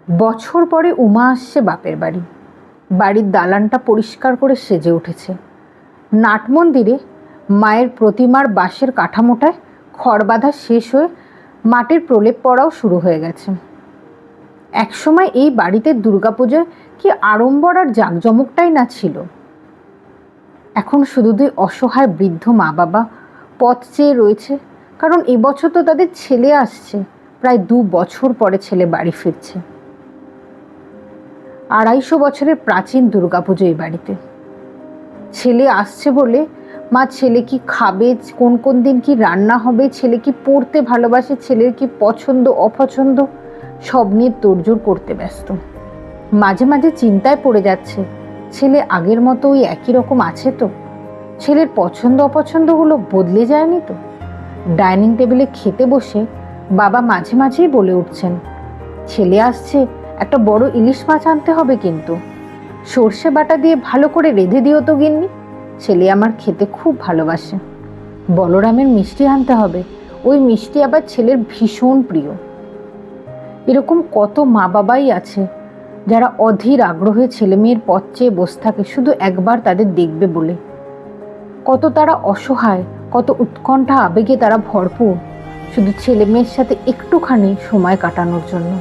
বছর পরে উমা আসছে বাপের বাড়ি। বাড়ির দালানটা পরিষ্কার করে সেজে উঠেছে। নাট মন্দিরে মায়ের প্রতিমার বাঁশের কাঠামোটায় খড় বাঁধা শেষ হয়ে মাটির প্রলেপ পড়াও শুরু হয়ে গেছে। একসময় এই বাড়িতে দুর্গাপূজায় কি আড়ম্বর আর জাঁকজমকটাই না ছিল। এখন শুধু দুই অসহায় বৃদ্ধ মা বাবা পথ চেয়ে রয়েছে, কারণ এবছর তো তাদের ছেলে আসছে। প্রায় 2 বছর পরে ছেলে বাড়ি ফিরছে। 250 বছরের প্রাচীন দুর্গাপুজো এই বাড়িতে। ছেলে আসছে বলে মা ছেলে কি খাবে, কোন কোন দিন কি রান্না হবে, ছেলে কি পড়তে ভালোবাসে, ছেলের কি পছন্দ অপছন্দ, সব নিয়ে তোড়জোড় করতে ব্যস্ত। মাঝে মাঝে চিন্তায় পড়ে যাচ্ছে, ছেলে আগের মতো ওই একই রকম আছে তো? ছেলের পছন্দ অপছন্দগুলো বদলে যায়নি তো? ডাইনিং টেবিলে খেতে বসে বাবা মাঝে মাঝেই বলে উঠছেন, ছেলে আসছে, একটা বড় ইলিশ মাছ আনতে হবে, কিন্তু সর্ষে বাটা দিয়ে ভালো করে রেঁধে দিও তো গিন্নি, ছেলে আমার খেতে খুব ভালোবাসে। বলরামের মিষ্টি আনতে হবে, ওই মিষ্টি আবার ছেলের ভীষণ প্রিয়। এরকম কত মা বাবাই আছে যারা অধীর আগ্রহে ছেলে মেয়ের পথ চেয়ে বসে থাকে শুধু একবার তাদের দেখবে বলে। কত তারা অসহায়, কত উৎকণ্ঠা আবেগে তারা ভরপুর শুধু ছেলে মেয়ের সাথে একটুখানি সময় কাটানোর জন্য।